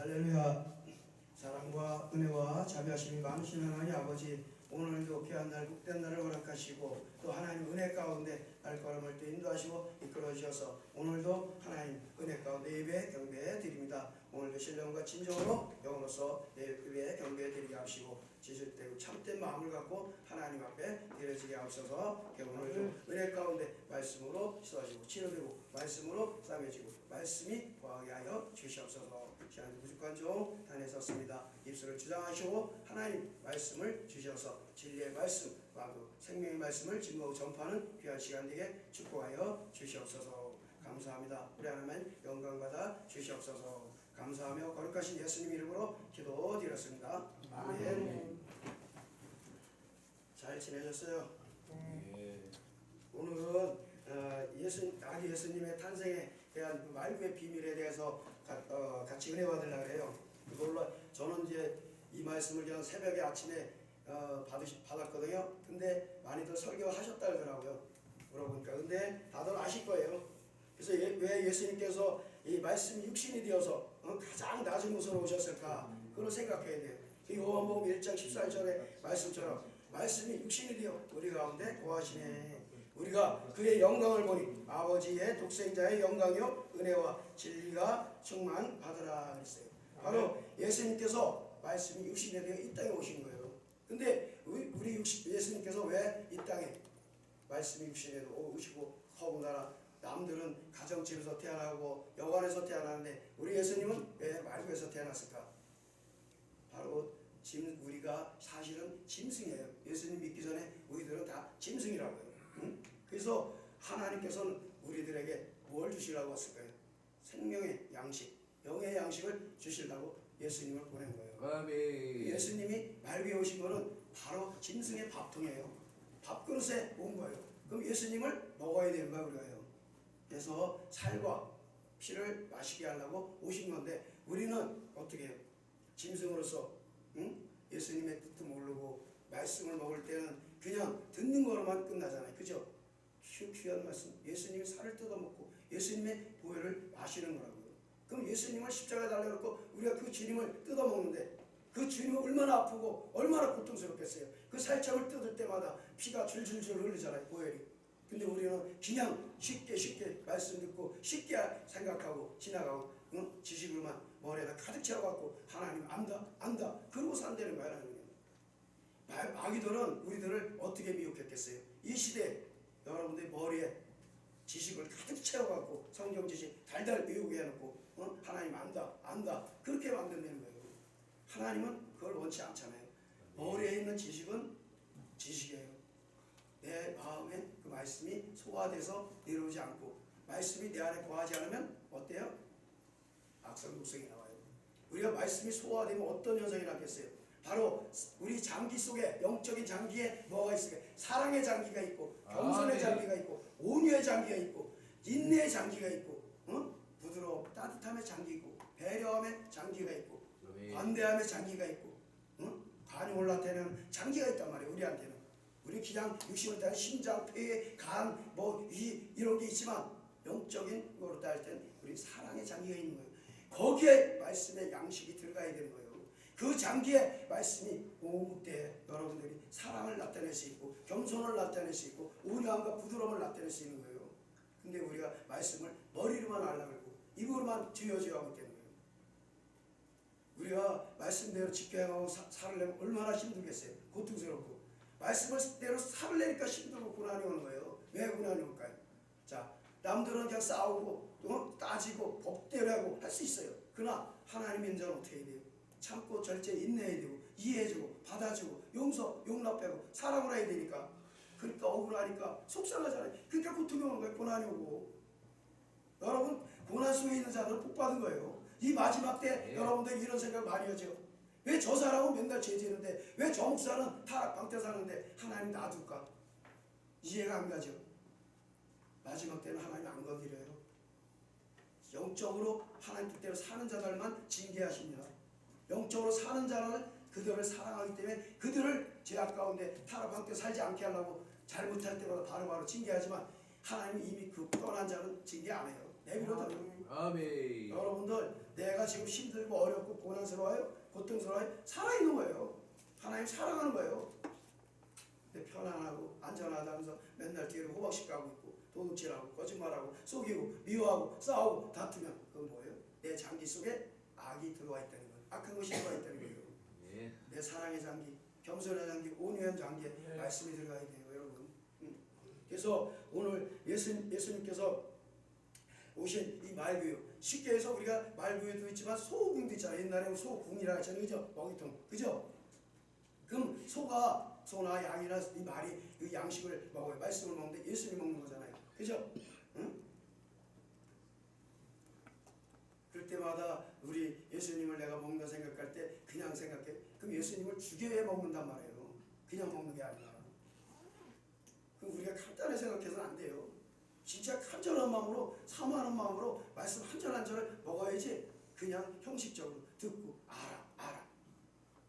할렐루야. 사랑과 은혜와 자비하심이 많으신 하나님 아버지, 오늘도 귀한 날 복된 날을 허락하시고 또 하나님 은혜 가운데 발걸음을 또 인도하시고 이끌어 주셔서 오늘도 하나님 은혜 가운데 예배 경배해 드립니다. 오늘도 신령과 진정으로 영으로서 예배 경배해 드리게 하시고 지실되고 참된 마음을 갖고 하나님 앞에 드려지게 하옵소서. 오늘도 은혜 가운데 말씀으로 씻어지고 치료되고 말씀으로 싸매지고 말씀이 거하게 하여 주시옵소서. 시간이 부족한 종 단에 섰습니다. 입술을 주장하시고 하나님 말씀을 주셔서 진리의 말씀 그 생명의 말씀을 증거하고 전파하는 귀한 시간 되게 축복하여 주시옵소서. 감사합니다. 우리 하나님 영광받아 주시옵소서. 감사하며 거룩하신 예수님 이름으로 기도드렸습니다. 아멘. 잘 지내셨어요? 오늘은 아기 예수님의 탄생에 대한 말구의 비밀에 대해서 같이 은혜 받으려고 해요. 그걸로 저는 이제 이 말씀을 그냥 새벽에 아침에 받았거든요. 근데 많이들 설교하셨다 그러더라고요. 물어보니까. 근데 다들 아실 거예요. 그래서 왜 예수님께서 이 말씀이 육신이 되어서 가장 낮은 곳으로 오셨을까? 그걸 생각해야 돼요. 요한복음 1장 14절의 말씀처럼 말씀이 육신이 되어 우리 가운데 거하시네. 우리가 그의 영광을 보니 아버지의 독생자의 영광이요 은혜와 진리가 충만하더라 그랬어요. 바로 예수님께서 말씀이 육신이 되어 이 땅에 오신 거예요. 근데 우리 예수님께서 왜 이 땅에 말씀이 육신에 오시고 더군다나 남들은 가정집에서 태어나고 여관에서 태어나는데 우리 예수님은 왜 말구에서 태어났을까? 바로 우리가 사실은 짐승이에요. 예수님 믿기 전에 우리들은 다 짐승이라고요. 그래서 하나님께서는 우리들에게 뭘 주시려고 했을까요? 생명의 양식, 영의 양식을 주시려고 예수님을 보낸 거예요. 예수님이 말구에 오신 거는 바로 짐승의 밥통이에요. 밥그릇에 온 거예요. 그럼 예수님을 먹어야 되는 거예요, 우리가요. 그래서 살과 피를 마시게 하려고 오신 건데 우리는 어떻게 해요? 짐승으로서 예수님의 뜻도 모르고 말씀을 먹을 때는 그냥 듣는 거로만 끝나잖아요. 그죠? 귀한 말씀. 예수님이 살을 뜯어먹고 예수님의 보혈을 마시는 거라고요. 그럼 예수님을 십자가에 달려놓고 우리가 그 주님을 뜯어먹는데 그 주님은 얼마나 아프고 얼마나 고통스럽겠어요. 그 살점을 뜯을 때마다 피가 줄줄줄 흐르잖아요. 보혈이. 근데 우리는 그냥 쉽게 말씀 듣고 쉽게 생각하고 지나가고 지식으로만 머리에다 가득 채워갖고 하나님 안다 그러고 산다는 거야. 마귀들은 우리들을 어떻게 미혹했겠어요? 이 시대에 여러분들이 머리에 지식을 가득 채워갖고 성경 지식 달달 외우게 해놓고 하나님 안다 그렇게 만든다는 거예요. 하나님은 그걸 원치 않잖아요. 머리에 있는 지식은 지식이에요. 내 마음에 그 말씀이 소화돼서 내려오지 않고 말씀이 내 안에 거하지 않으면 어때요? 악성독성이 나와요. 우리가 말씀이 소화되면 어떤 현상이 나겠어요? 바로 우리 장기 속에 영적인 장기에 뭐가 있을까요? 사랑의 장기가 있고 겸손의 장기가 있고 온유의 장기가 있고 인내의 장기가 있고 부드러움 따뜻함의 장기 있고 배려함의 장기가 있고 관대함의 장기가 있고 간이 올라타는 장기가 있단 말이에요. 우리한테는. 우리 그냥 육신을 따른 심장, 폐, 간, 위 이런 게 있지만 영적인 거로 따질 때는 우리 사랑의 장기가 있는 거예요. 거기에 말씀의 양식이 들어가야 되는 거예요. 그 장기에 말씀이 오무 때 여러분들이 사랑을 나타낼 수 있고 겸손을 나타낼 수 있고 온유함과 부드러움을 나타낼 수 있는 거예요. 근데 우리가 말씀을 머리로만 알아가고 입으로만 쥐어쥐어 하고 있는 거예요. 우리가 말씀대로 지켜야하고 살을 내면 얼마나 힘들겠어요. 고통스럽고 말씀대로 살을 내니까 힘들고 고난이 오는 거예요. 왜 고난이 올까요? 자, 남들은 그냥 싸우고 따지고 법대로 하고 할 수 있어요. 그러나 하나님의 인자는 어떻게 해야 돼요? 참고 절제 인내해야 되고 이해해주고 받아주고 용납하고 사랑을 해야 되니까. 그러니까 억울하니까 속상하잖아요. 그러니까 고통이 오는 거예요. 고난이 오고. 여러분 고난 속에 있는 자들은 복 받은 거예요. 이 마지막 때 여러분들 이런 생각 많이 하죠. 왜 저 사람은 맨날 죄지는데 왜 저 목사는 타락방태 사는데 하나님 놔둘까? 이해가 안 가죠. 마지막 때는 하나님 안 건드려요. 영적으로 하나님 뜻대로 사는 자들만 징계하십니다. 영적으로 사는 자를 그들을 사랑하기 때문에 그들을 죄악 가운데 타락방태 살지 않게 하려고 잘못할 때마다 바로바로 징계하지만 하나님이 이미 그 떠난 자는 징계 안 해요. 내버려둬요. 아멘. 여러분들 내가 지금 힘들고 어렵고 고난스러워요? 고통스러워요? 살아있는 거예요. 하나님 사랑하는 거예요. 근데 편안하고 안전하다면서 맨날 뒤로 호박씨 까고 있고 도둑질하고 거짓말하고 속이고 미워하고 싸우고 다투면 그건 뭐예요? 내 장기 속에 악이 들어와 있다는 거예요. 악한 것이 들어와 있다는 거예요. 예. 내 사랑의 장기, 겸손의 장기, 온유한 장기에 말씀이 들어가야 돼요, 여러분. 그래서 오늘 예수님께서 오신 이 말구유, 쉽게 해서 우리가 말구유도 있지만 소궁도 있잖아요. 옛날에는 소궁이라 했잖아요, 그죠? 먹이통, 그죠? 그럼 소나 양이나 이 말이 이 양식을 먹어요. 말씀을 먹는데 예수님이 먹는 거잖아요, 그죠? 응? 그럴 때마다 우리 예수님을 내가 먹는다 생각할 때 그냥 생각해. 그럼 예수님을 죽여야 먹는단 말이에요. 그냥 먹는 게 아니라. 그럼 우리가 간단하게 생각해서는 안 돼요. 진짜 간절한 마음으로, 사모하는 마음으로 말씀 한 절 한 절을 먹어야지. 그냥 형식적으로 듣고 알아.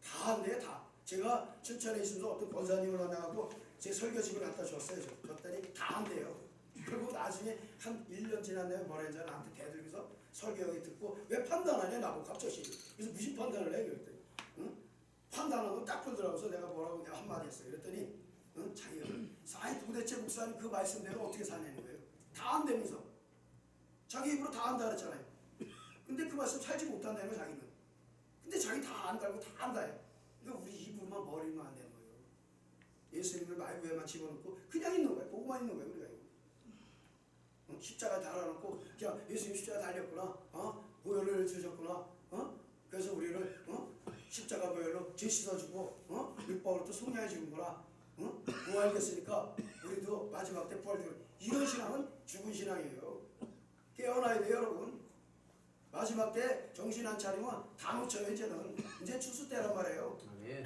다 한대요, 다. 제가 춘천에 있으면서 어떤 권사님을 만나고 제 설교집을 갖다 줬어요. 줬더니 다 한대요. 그리고 나중에 한 1년 지난 다음에 뭐라 했잖아. 나한테 대들면서 설교하게 듣고 왜 판단하냐 나보고 갑자기. 그래서 무슨 판단을 해? 그랬더니 응? 판단하고 딱 보더라고서 내가 뭐라고 그냥 한마디 했어요. 그랬더니 응? 자기가 아니 도대체 목사님 그 말씀대로 어떻게 사냐는 거예요. 다 안되면서 자기 입으로 다 안다 그랬잖아요. 근데 그 말씀 살지 못한다는 거예요. 자기는. 근데 자기 다 안다고 다 안다요. 그러니까 우리 입으로만 머리만 안 되는 거예요. 예수님을 말구에만 집어넣고 그냥 있는 거예요. 보고만 있는 거예요. 우리가. 십자가 달아놓고 그냥 예수님 십자가 달렸구나, 보혈을 주셨구나, 그래서 우리를 십자가 보혈로 죄 씻어주고 율법으로 또 속량해 주는구나, 부활됐으니까 우리도 마지막 때 부활되고. 이런 신앙은 죽은 신앙이에요. 깨어나야 돼요, 여러분. 마지막 때 정신 안 차리면 다 놓쳐요. 이제 추수 때란 말이에요. 예.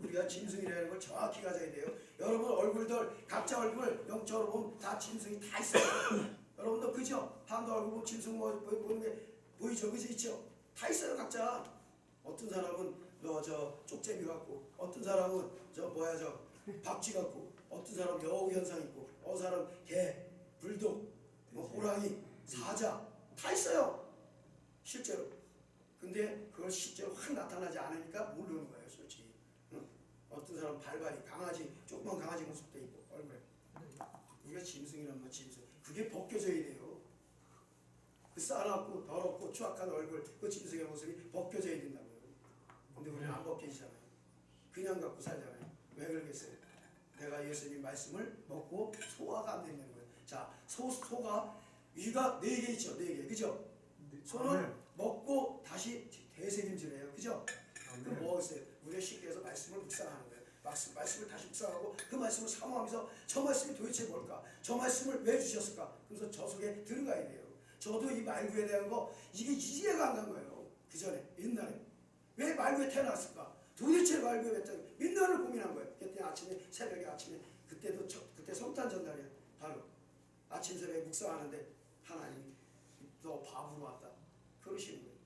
우리가 짐승이라는 걸 정확히 가져야 돼요. 여러분 얼굴들 각자 얼굴 영적으로 보면 다 짐승이 다 있어요. 여러분도 그죠? 한도 얼굴 보면 짐승 보이는 게 보이죠? 그죠? 있죠? 다 있어요 각자. 어떤 사람은 저 쪽제비 같고, 어떤 사람은 저 박쥐 같고, 어떤 사람은 여우 현상 있고, 어떤 사람 개, 불독, 호랑이, 사자 다 있어요 실제로. 근데 그걸 실제로 확 나타나지 않으니까 모르는 거예요 솔직히. 어떤 사람 발발이 강아지, 조그만 강아지 모습도 있고 얼굴에. 우리가 짐승이란 말, 짐승. 그게 벗겨져야 돼요. 그 싸납고 더럽고 추악한 얼굴, 그 짐승의 모습이 벗겨져야 된다고요. 근데 우리는 안 벗겨지잖아요. 그냥 갖고 살잖아요. 왜 그러겠어요? 내가 예수님 말씀을 먹고 소화가 안 된다는 거예요. 자, 소가 위가 4개 있죠. 4개. 그죠? 소는 먹고 다시 되새김질해요. 그죠? 그럼 뭐 하겠어요? 우리가 쉽게 해서 말씀을 묵상하는 거예요. 말씀을 다시 묵상하고 그 말씀을 사모하면서 저 말씀이 도대체 뭘까? 저 말씀을 왜 주셨을까? 그래서 저 속에 들어가야 돼요. 저도 이 말구에 대한 거 이게 이해가 안 간 거예요. 그 전에 옛날에 왜 말구에 태어났을까? 도대체 말구에 왜 태어났을까? 맨날 고민한 거예요. 그때 새벽에 아침에 그때 성탄 전날이에요. 바로 아침 새벽에 묵상하는데 하나님이 너 바보로 왔다 그러시는 거예요.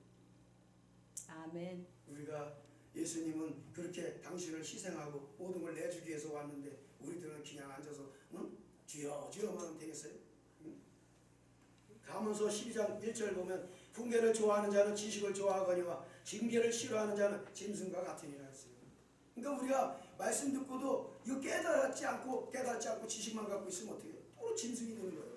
아멘. 우리가 예수님은 그렇게 당신을 희생하고 모든 걸 내주기 위해서 왔는데 우리들은 그냥 앉아서 주여 주여만 하면 되겠어요? 가문서 12장 1절 보면 훈계를 좋아하는 자는 지식을 좋아하거니와 징계를 싫어하는 자는 짐승과 같으니라 했어요. 그러니까 우리가 말씀 듣고도 이거 깨달지 않고 지식만 갖고 있으면 어떻게 해요? 또 짐승이 되는 거예요.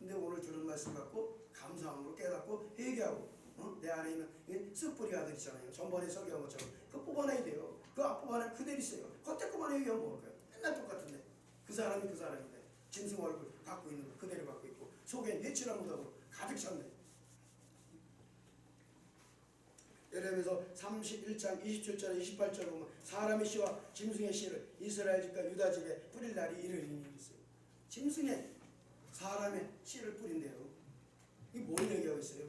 근데 오늘 들은 말씀 갖고 감사함으로 깨닫고 회개하고 내 안에 있는 쓱뿌리 아들 있잖아요. 전번에 설교한 것처럼 그거 뽑아내야 돼요. 그거 안 뽑아내면 그대로 있어요. 겉에 것만 얘기하면 모를 거예요. 맨날 똑같은데 그 사람이 그 사람인데 짐승 얼굴 갖고 있는 거 그대로 갖고 있고 속에 해치랑 묻어고 가득 찼네. 예레미야서 31장 27절 28절 보면 사람의 씨와 짐승의 씨를 이스라엘 집과 유다 집에 뿌릴 날이 이르리니 있어요. 짐승의 사람의 씨를 뿌린대요. 이게 뭘 얘기하고 있어요?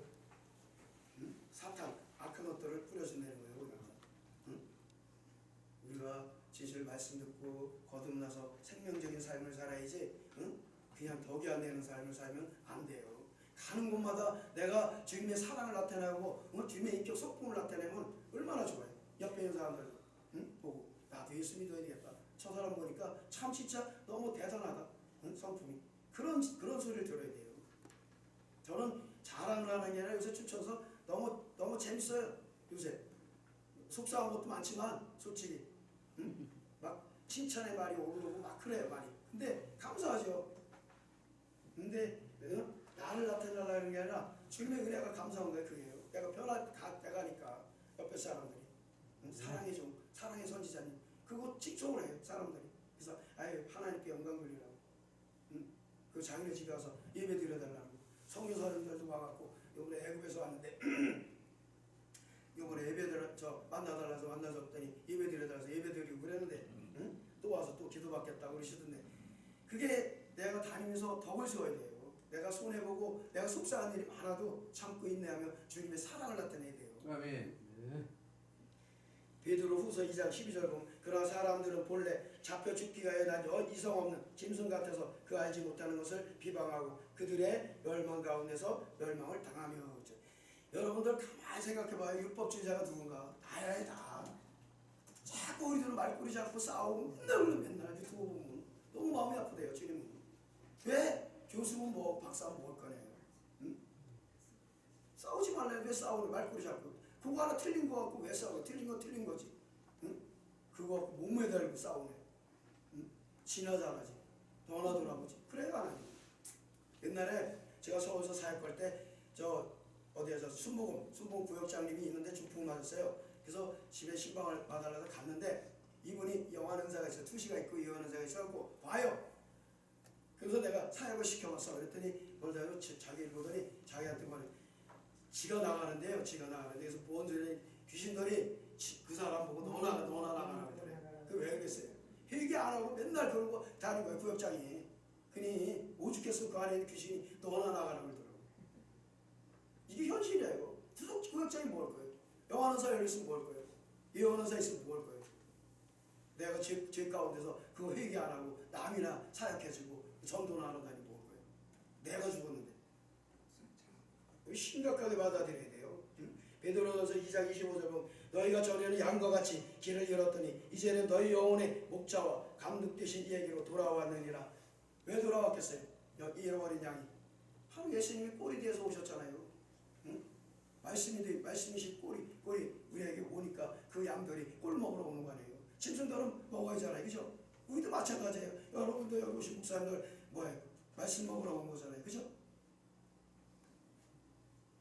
사탄, 악한 것들을 뿌려준다는 거예요. 우리가 진실 말씀 듣고 거듭나서 생명적인 삶을 살아야지 그냥 덕이 안 되는 삶을 살면 안 돼요. 가는 곳마다 내가 주님의 사랑을 나타내고 주님의 인격 속품을 나타내면 얼마나 좋아요. 옆에 있는 사람들 보고 나도 예수 믿어야 되겠다. 저 사람 보니까 참 진짜 너무 대단하다. 성품이. 그런 소리를 들어야 돼요. 저는 자랑을 하는 게 아니라 요새 춤춰서 너무 재밌어요. 요새 속상한 것도 많지만 솔직히 막 칭찬의 말이 오르고 막 그래요 많이. 근데 감사하죠. 근데 나를 나타내려는 게 아니라 주님의 은혜가 감사한 거예요. 그게요. 내가 변화가니까 옆에 사람들이 사랑의 선지자님 그거 직종을 해요 사람들이. 그래서 아유 하나님께 영광 돌리라고. 그 자기네 집에 와서 예배 드려달라고. 선교사님들도 와갖고 요번에 애국에서 왔는데 요번에 예배들 만나달라서 만나줬더니 예배 드려달라서 예배 드리고 그랬는데 또 와서 또 기도받겠다고 그러시던데 그게 내가 다니면서 덕을 세워야 돼요. 내가 손해보고 내가 속상한 일이 많아도 참고 인내하며 주님의 사랑을 나타내야 돼요. 아멘. 베드로후서 2장 12절 보면 그러나 사람들은 본래 잡혀 죽기가 해난 이성 없는 짐승 같아서 그 알지 못하는 것을 비방하고 그들의 멸망 가운데서 멸망을 당하며. 여러분들 가만히 생각해봐요. 율법주의자가 누군가? 나야 다. 자꾸 우리들은 말꼬리 잡고 싸우고 맨날 유튜브 보면 너무 마음이 아프대요. 주님은. 왜? 교수는 뭐 박사는 뭘 거네요. 싸우지 말래. 왜 싸우는 말꼬리 잡고. 그거 하나 틀린 거 갖고 왜 싸워? 틀린 거 틀린 거지. 그거 갖고 못 매달고 싸우네. 지나자라지. 너나 돌아보지. 그래가 안 하니. 옛날에 제가 서울에서 사역할 때 어디에서 순복음 구역장님이 있는데 중풍 맞았어요. 그래서 집에 신방을 받으려고 갔는데 이분이 영안 은사가 있어요. 투시가 있고 영안 은사가 있어갖고 봐요. 그래서 내가 사역을 시켜봤어. 그랬더니 그러다가 자기를 보더니 자기한테 말해. 지가 나가는데요. 그래서 뭔 소리 귀신들이 그 사람 보고 너나 나가라 그래. 그왜 그랬어요? 회개 안 하고 맨날 그러고 다니는 거예요. 구역장이. 그니 오죽했으면 그 안에 있는 귀신이 너나 나가라 그러더라고. 이게 현실이에요. 구역장이 뭘 거예요? 영화는사 열렸으면 뭘 거예요? 예언은사 있으면 뭘 거예요? 내가 죄 가운데서 그거 회개 안 하고 남이나 사역해주고 전도나 하러 다니고 뭘 거예요? 내가 죽었는데. 심각하게 받아들여야 돼요. 베드로전서 2장 25절 보면 너희가 전에는 양과 같이 길을 잃었더니 이제는 너희 영혼의 목자와 감독 되신 이에게로 돌아왔느니라. 왜 돌아왔겠어요? 잃어버린 양이. 바로 예수님이 꼬리 뒤에서 오셨잖아요. 말씀이신 꼬리 우리에게 오니까 그 양들이 꿀 먹으러 오는 거 아니에요. 짐승들은 먹어야잖아요. 그죠? 우리도 마찬가지예요. 여러분도 여기 오신 목사님들 뭐예요? 말씀 먹으러 온 거잖아요. 그죠?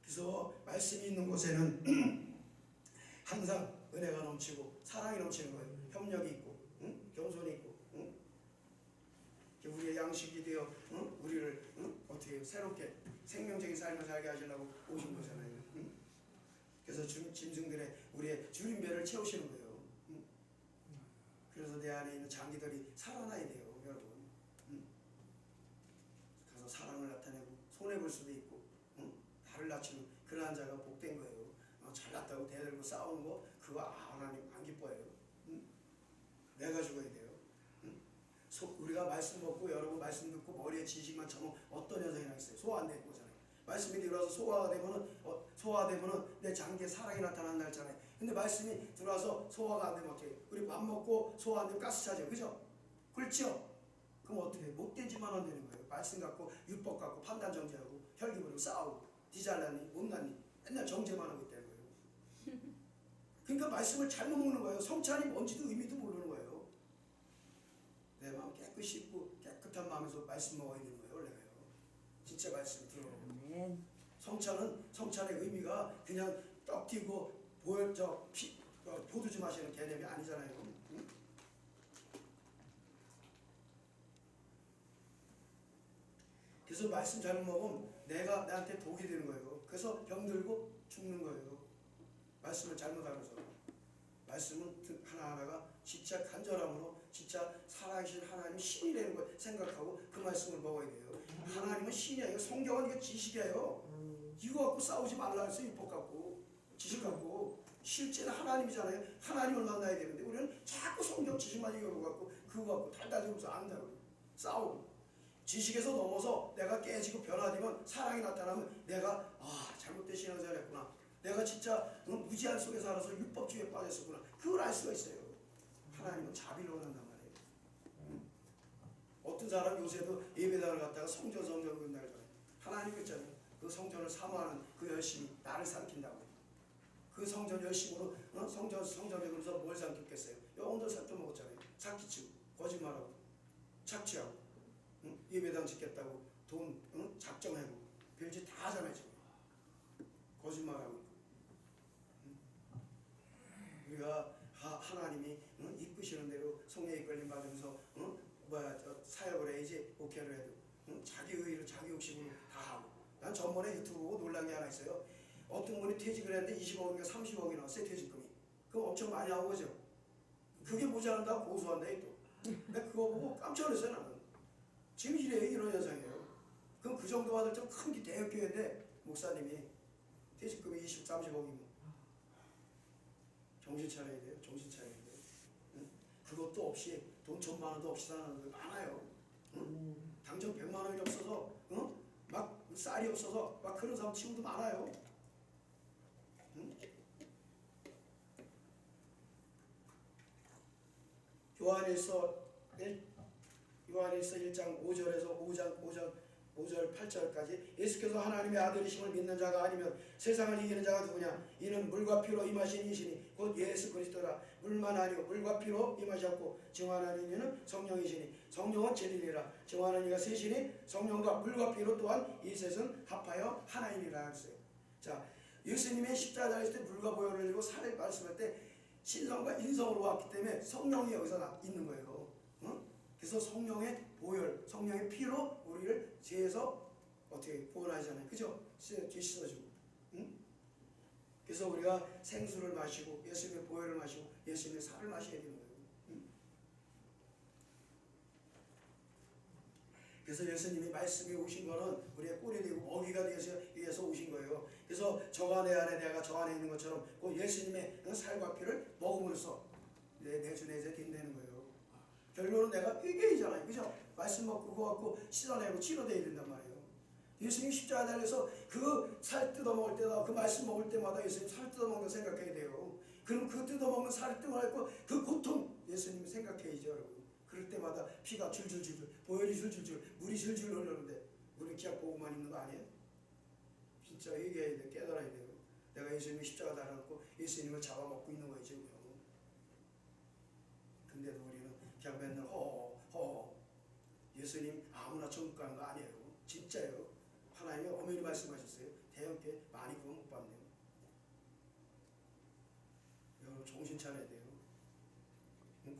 그래서 말씀이 있는 곳에는 항상 은혜가 넘치고 사랑이 넘치는 거예요. 협력이 있고 겸손이 있고 우리의 양식이 되어 우리를 어떻게 새롭게 생명적인 삶을 살게 하시려고 오신 거잖아요. 그래서 짐승들의 우리의 주님 배를 채우시는 거예요. 그래서 내 안에 있는 장기들이 살아나야 돼요. 여러분. 그래서 사랑을 나타내고 손해볼 수도 있고 나를 낮추는 그러한 자가 복된 거예요. 잘났다고 대들고 싸우는 거 그거 하나님 안 기뻐해요. 내가 죽어야 돼요. 우리가 말씀 먹고 여러분 말씀 듣고 머리에 지식만 참으면 어떤 현상이 나겠어요? 소화 안 될 거잖아요. 말씀이 들어와서 소화되면은 내 장기에 사랑이 나타난다 했잖아요. 근데 말씀이 들어와서 소화가 안 되면 어떻게 해요? 우리 밥 먹고 소화 안 되면 가스 차죠. 그죠? 그렇죠? 그럼 어떻게 해요? 못된 짓만 안 되는 거예요. 말씀 갖고 율법 갖고 판단 정죄하고 혈기 부리고 싸우고 디잘라니 못났니 맨날 정죄만 하고 있다는 거예요. 그러니까 말씀을 잘못 먹는 거예요. 성찬이 뭔지도 의미도 모르는 거예요. 내 마음 깨끗이 씻고 깨끗한 마음에서 말씀 먹어야 되는 거예요. 원래요. 진짜 말씀 들어보고. 성찬의 의미가 그냥 떡 튀고 포도주 마시는 개념이 아니잖아요. 그래서 말씀 잘못 먹으면 나한테 독이 되는 거예요. 그래서 병들고 죽는 거예요. 말씀을 잘못 알아서. 말씀은 하나하나가 진짜 간절함으로 진짜 살아계신 하나님 신이라는 걸 생각하고 그 말씀을 먹어야 돼요. 하나님은 신이에요. 성경은 이거 지식이에요. 이거 갖고 싸우지 말라 했어요. 율법 갖고 지식 갖고. 실제는 하나님이잖아요. 하나님을 만나야 되는데 우리는 자꾸 성경 지식만 읽어갖고 그거 갖고 달달 들면서 안다고 싸우고. 지식에서 넘어서 내가 깨지고 변화되면 사랑이 나타나면 내가 잘못된 신앙생활 했구나. 내가 진짜 무지한 속에 살아서 율법주의에 빠졌었구나. 그걸 알 수가 있어요. 하나님은 자비를 원한단 말이에요. 어떤 사람 요새도 예배당을 갔다가 성전 그날 전에 하나님 있잖아요. 그 성전을 사모하는 그 열심이 나를 삼킨다고. 그 성전 열심으로 성전에 그래서 뭘 삼켰겠어요? 영혼들 살도 먹었잖아요. 사기치고 거짓말하고 착취하고 예배당 짓겠다고 돈 작정하고 별짓 다 하잖아요. 지금. 거짓말하고 우리가 하나님이 이끄시는 대로 성령의 이끌림 받으면서 사역을 해야지 목회를 해도 자기 의의로 자기 욕심으로 다 하고. 난 전번에 유튜브 보고 놀란 게 하나 있어요. 어떤 분이 퇴직을 했는데 20억인가 30억이 나왔어요. 퇴직금이. 그거 엄청 많이 나온 거죠. 그게 모자란다고 고소한다 또. 근데 그거 보고 깜짝 놀랐어요. 나는. 지금 이런 현상이에요. 그럼 그 정도 받을 좀 큰 대학교인데 목사님이 퇴직금이 20, 30억이면 정신 차려야 돼요. 정신 차려야 돼요. 그것도 없이 돈 1,000만 원도 없이 사는 사람들 많아요. 당장 100만 원이 없어서 막 쌀이 없어서 막 그런 사람 친구도 많아요. 요한일서 1장 5절 8절까지 예수께서 하나님의 아들이심을 믿는 자가 아니면 세상을 이기는 자가 누구냐? 이는 물과 피로 임하신 이시니 곧 예수 그리스도라. 물만 아니요 물과 피로 임하셨고 증언하는 이는 성령이시니 성령은 진리니라. 증언하는 이가 셋이니 성령과 물과 피로 또한 이 셋은 합하여 하나이니라 했어요. 자, 예수님의 십자가에 있을 때 물과 보혈을 흘리고 살을 말씀할 때 신성과 인성으로 왔기 때문에 성령이 여기서 있는 거예요. 그래서 성령의 보혈, 성령의 피로 우리를 죄에서 어떻게 구원하잖아요. 그죠? 죄 씻어주고. 그래서 우리가 생수를 마시고 예수님의 보혈을 마시고 예수님의 살을 마셔야 되는 거예요. 그래서 예수님이 말씀이 오신 거는 우리의 꼴이 되고 먹이가 되어서 위해서 오신 거예요. 그래서 저가 내 안에 내가 저 안에 있는 것처럼 그 예수님의 살과 피를 먹음으로써 내주 내재 된다는 거예요. 결론은 내가 회개이잖아요. 그죠? 말씀 먹고 그거 갖고 씻어내고 치료돼야 된단 말이에요. 예수님 십자가 달려서 그 살 뜯어먹을 때다 그 말씀 먹을 때마다 예수님 살 뜯어먹는 생각해야 돼요. 그럼 그 뜯어먹는 살을 뜯어먹고 그 고통 예수님 생각해야죠. 여러분. 그럴 때마다 피가 줄줄줄줄 보혈이 줄줄줄 물이 줄줄 흘러는데 우리 기약 보고만 있는 거 아니에요? 진짜 회개해야 돼. 깨달아야 돼요. 내가 예수님의 십자가 달아놓고 예수님을 잡아먹고 있는 거예요. 지금. 근데도 우리는 그냥 맨날 허 예수님 아무나 천국 가는 거 아니에요. 진짜예요. 하나님이 엄연히 말씀하셨어요. 대형께 많이 구원 못 받네요. 여러분 정신 차려야 돼요.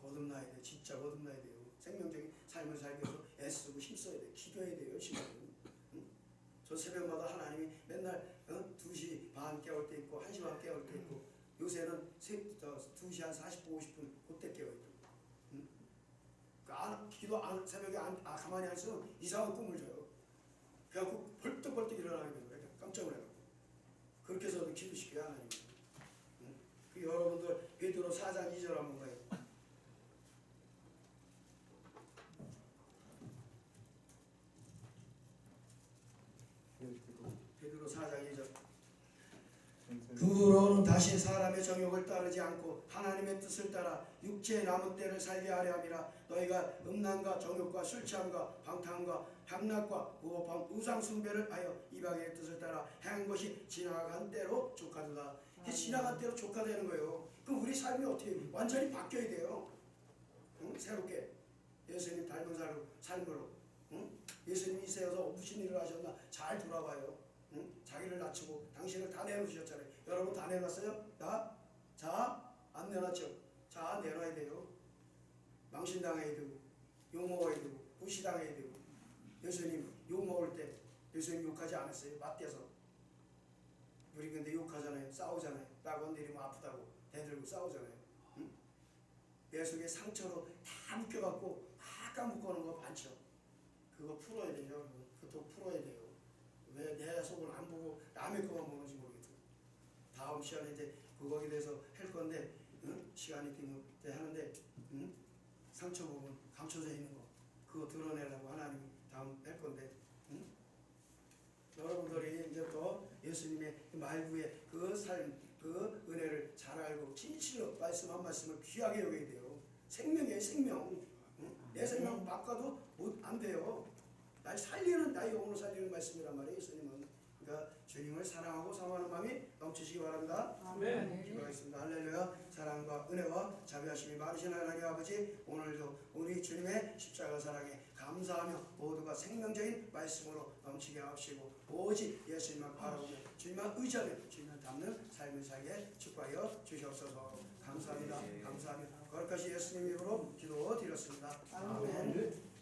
거듭나야 돼요. 진짜 거듭나야 돼요. 생명적인 삶을 살기 위해서 애쓰고 힘써야 돼요. 기도해야 돼요. 열심히. 저 새벽마다 하나님이 맨날 2시 반 깨울 때 있고 1시 반 깨울 때 있고 요새는 2시 한 40분 50분 그때 깨워있고 기도 새벽에 가만히 안 있으면 이상한 꿈을 줘요. 그래갖고 벌떡벌떡 일어나게 되는 거예요. 깜짝 놀라요. 그렇게 해서 기도시켜야 하나님. 그 여러분들 베드로 4장 2절 한번 봐요. 베드로 4장 2절. 그 후로는 다시 사람의 정욕을 따르지 않고 하나님의 뜻을 따라 육체의 남은 때를 살게 하려 함이라. 너희가 음란과 정욕과 술 취함과 방탕과 향락과 무법함 우상 숭배를 하여 이방인의 뜻을 따라 행한 것이 지나간 때로 족하도다. 지나간 때로 족하되는 거예요. 그럼 우리 삶이 어떻게 완전히 바뀌어야 돼요. 새롭게 예수님 닮은 삶으로. 예수님이 이 세상에서 무슨 일을 하셨나 잘 돌아봐요. 자기를 낮추고 당신을 다 내놓으셨잖아요. 여러분 다 내놨어요? 나? 자, 안 내놨죠? 자, 내놔야 돼요. 망신당해야 되고 욕먹어야 되고 무시당해야 되고. 예수님 욕먹을 때 예수님 욕하지 않았어요. 맞대서. 우리 근데 욕하잖아요. 싸우잖아요. 나 건드리면 아프다고 대들고 싸우잖아요. 내 속에 상처로 다 묶여갖고 다 묶어놓은 거 많죠. 그거 풀어야 돼요. 여러분. 그것도 풀어야 돼요. 왜 내 속을 안 보고 남의 것만 보는지 모르겠어요. 다음 시간에 이제 그거에 대해서 할 건데 시간이 되면 하는데 상처 부분 감춰져 있는 거 그거 드러내려고 하나님이 다음 할 건데 여러분들이 이제 또 예수님의 말구의 그 삶, 그 은혜를 잘 알고 진실로 말씀 한 말씀을 귀하게 여겨야 돼요. 생명이에요. 생명. 내 생명 바꿔도 안 돼요. 날 살리는, 나의 영혼을 살리는 말씀이란 말이에요. 예수님은. 그러니까 주님을 사랑하고 사모하는 마음이 넘치시기 바랍니다. 아멘. 기도하겠습니다. 할렐루야. 사랑과 은혜와 자비하심이 많으신 하나님 아버지, 오늘도 우리 주님의 십자가 사랑에 감사하며 모두가 생명적인 말씀으로 넘치게 하시고 오직 예수님만 바라보며 주님만 의지하며 주님만 닮는 삶을 살게 축복하여 주시옵소서. 감사합니다. 감사합니다. 거룩하신 예수님 이름으로 기도드렸습니다. 아멘.